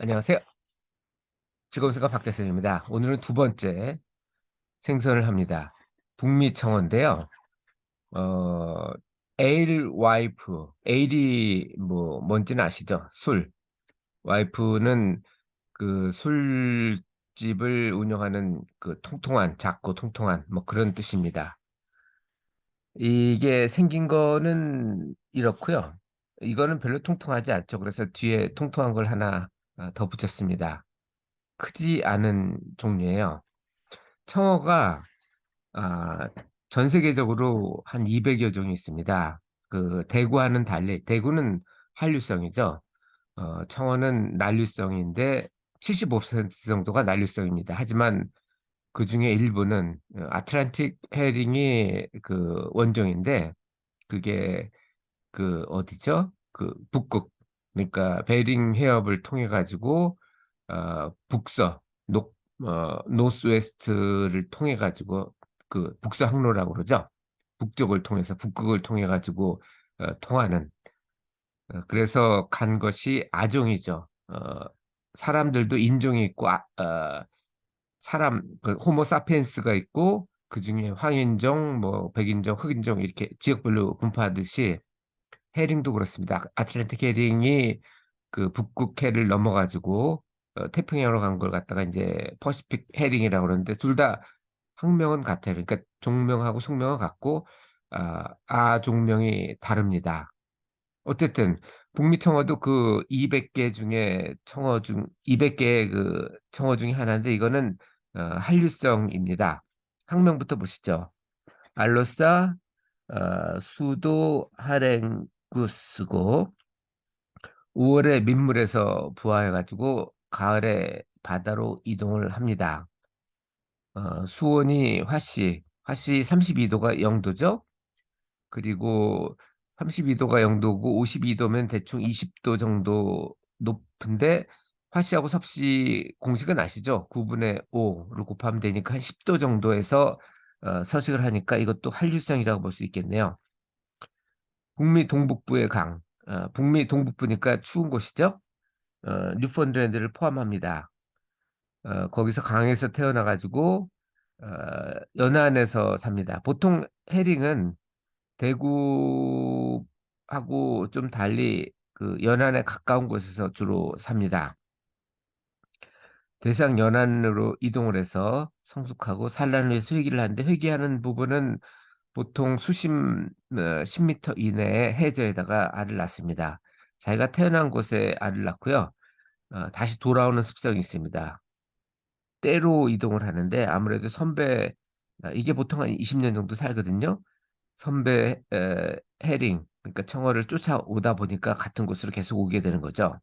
안녕하세요. 즐거운 생각 박대성입니다. 오늘은 두 번째 생선을 합니다. 북미 청어인데요. 어, 에일 와이프, 에일이 뭐 뭔지는 아시죠? 술. 와이프는 그 술집을 운영하는 그 통통한, 작고 통통한 뭐 그런 뜻입니다. 이게 생긴 거는 이렇고요. 이거는 별로 통통하지 않죠. 그래서 뒤에 통통한 걸 하나 더 붙였습니다. 크지 않은 종류예요. 청어가 아, 전 세계적으로 한 200여 종이 있습니다. 그 대구와는 달리 대구는 한류성이죠. 청어는 난류성인데 75% 정도가 난류성입니다. 하지만 그 중에 일부는 아틀란틱 해링이 그 원종인데 그게 그 어디죠? 그 북극 그러니까 베링 해협을 통해 가지고 북서 노스웨스트를 통해 가지고 그 북서 항로라고 그러죠. 북쪽을 통해서 북극을 통해 가지고 통하는 그래서 간 것이 아종이죠. 사람들도 인종이 있고 사람 그 호모 사피엔스가 있고 그 중에 황인종, 뭐 백인종, 흑인종 이렇게 지역별로 분포하듯이 해링도 그렇습니다. 아틀란틱 해링이 그 북극해를 넘어가지고 태평양으로 간 걸 갖다가 이제 퍼시픽 해링이라고 그러는데 둘 다 학명은 같아요. 그러니까 종명하고 속명은 같고 종명이 다릅니다. 어쨌든 북미 청어도 그 200개 중에 청어 중 200개의 그 청어 중에 하나인데 이거는 한류성입니다. 학명부터 보시죠. 알로사 수도 하랭구스고 5월에 민물에서 부화해가지고 가을에 바다로 이동을 합니다. 수온이 화씨 32도가 0도죠. 그리고 32도가 0도고 52도면 대충 20도 정도 높은데 화씨하고 섭씨 공식은 아시죠? 9분의 5를 곱하면 되니까 한 10도 정도에서 서식을 하니까 이것도 한류성이라고 볼 수 있겠네요. 북미 동북부의 강, 북미 동북부니까 추운 곳이죠. 뉴펀드랜드를 포함합니다. 거기서 강에서 태어나가지고 어, 연안에서 삽니다. 보통 해링은 대구하고 좀 달리 그 연안에 가까운 곳에서 주로 삽니다. 대상 연안으로 이동을 해서 성숙하고 산란을 위해서 회귀를 하는데 회귀하는 부분은 보통 10m 이내에 해저에다가 알을 낳습니다. 자기가 태어난 곳에 알을 낳고요. 다시 돌아오는 습성이 있습니다. 때로 이동을 하는데 아무래도 이게 보통 한 20년 정도 살거든요. 선배 해링 그러니까 청어를 쫓아오다 보니까 같은 곳으로 계속 오게 되는 거죠.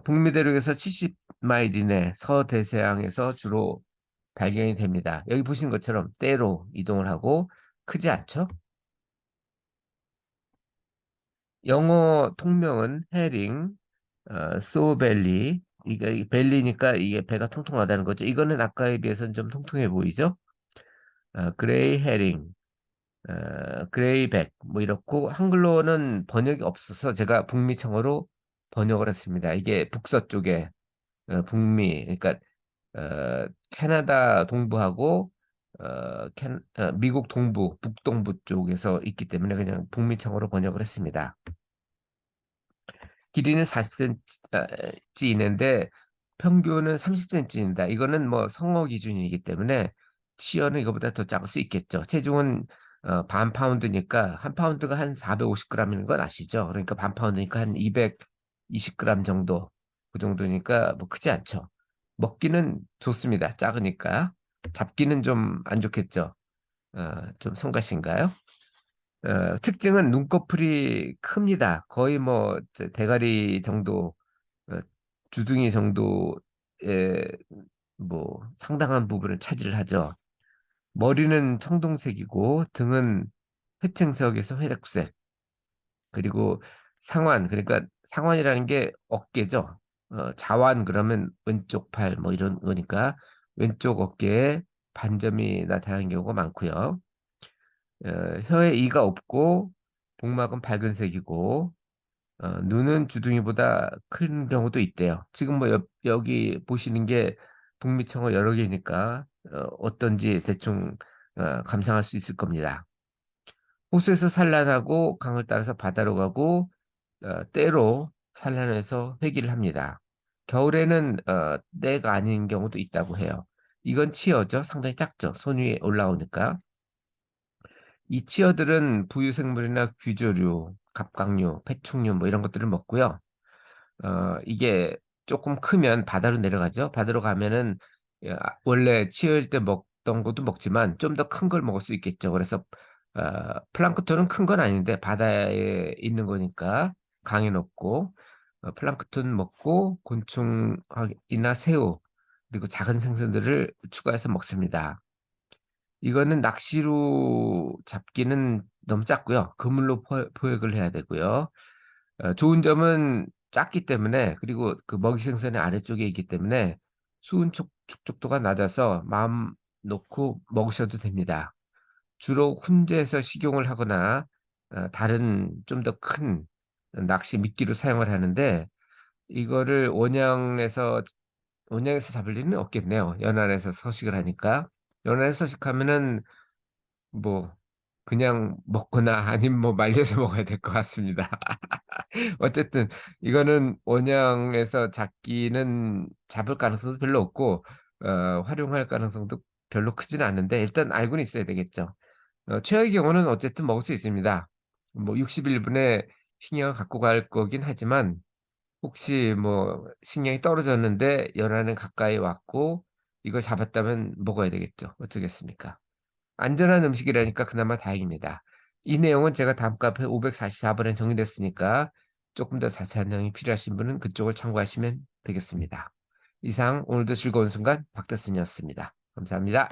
북미 대륙에서 70마일 이내 서대서양에서 주로 발견이 됩니다. 여기 보신 것처럼 때로 이동을 하고 크지 않죠? 영어 통명은 해링, 소벨리. 이게 벨리니까 이게 배가 통통하다는 거죠. 이거는 아까에 비해서는 좀 통통해 보이죠? 그레이 해링, 그레이백 뭐 이렇고 한글로는 번역이 없어서 제가 북미청어로 번역을 했습니다. 이게 북서 쪽에 북미 그러니까 캐나다 동부하고 미국 동부 북동부 쪽에서 있기 때문에 그냥 북미청어로 번역을 했습니다. 길이는 40cm 있는데 평균은 30cm입니다. 이거는 뭐 성어 기준이기 때문에 치어는 이거보다 더 작을 수 있겠죠. 체중은 반 파운드니까 한 파운드가 한 450g인 건 아시죠? 그러니까 반 파운드니까 한 220g 정도 그 정도니까 뭐 크지 않죠. 먹기는 좋습니다. 작으니까 잡기는 좀 안 좋겠죠. 좀 성가신가요? 특징은 눈꺼풀이 큽니다. 거의 뭐 대가리 정도, 어, 주둥이 정도의 뭐 상당한 부분을 차지를 하죠. 머리는 청동색이고 등은 회青色에서 회색색. 그리고 상완 그러니까 상완이라는 게 어깨죠. 자완 그러면 왼쪽 팔 뭐 이런 거니까 왼쪽 어깨에 반점이 나타나는 경우가 많고요. 혀에 이가 없고 복막은 밝은색이고 눈은 주둥이보다 큰 경우도 있대요. 지금 뭐 여기 보시는 게 북미청어 여러 개니까 어떤지 대충 감상할 수 있을 겁니다. 호수에서 산란하고 강을 따라서 바다로 가고 때로 산란해서 회귀를 합니다. 겨울에는 때가 아닌 경우도 있다고 해요. 이건 치어죠. 상당히 작죠. 손 위에 올라오니까. 이 치어들은 부유생물이나 귀조류, 갑각류, 패충류 뭐 이런 것들을 먹고요. 이게 조금 크면 바다로 내려가죠. 바다로 가면은 원래 치어일 때 먹던 것도 먹지만 좀 더 큰 걸 먹을 수 있겠죠. 그래서 플랑크톤은 큰 건 아닌데 바다에 있는 거니까 강에 높고 플랑크톤 먹고 곤충이나 새우 그리고 작은 생선들을 추가해서 먹습니다. 이거는 낚시로 잡기는 너무 작고요. 그물로 포획을 해야 되고요. 좋은 점은 작기 때문에 그리고 그 먹이 생선의 아래쪽에 있기 때문에 수은 축적도가 낮아서 마음 놓고 먹으셔도 됩니다. 주로 훈제에서 식용을 하거나 다른 좀 더 큰 낚시 미끼로 사용을 하는데 이거를 원양에서 잡을 일은 없겠네요. 연안에서 서식을 하니까. 연안에서 서식하면은 뭐 그냥 먹거나 아니면 뭐 말려서 먹어야 될 것 같습니다. 어쨌든 이거는 원양에서 잡기는 잡을 가능성도 별로 없고 활용할 가능성도 별로 크지는 않은데 일단 알고는 있어야 되겠죠. 최악의 경우는 어쨌든 먹을 수 있습니다. 뭐 61분에 식량을 갖고 갈 거긴 하지만 혹시 뭐 식량이 떨어졌는데 연안은 가까이 왔고 이걸 잡았다면 먹어야 되겠죠. 어쩌겠습니까? 안전한 음식이라니까 그나마 다행입니다. 이 내용은 제가 다음 카페 544번에 정리됐으니까 조금 더 자세한 내용이 필요하신 분은 그쪽을 참고하시면 되겠습니다. 이상 오늘도 즐거운 순간 박대순이었습니다. 감사합니다.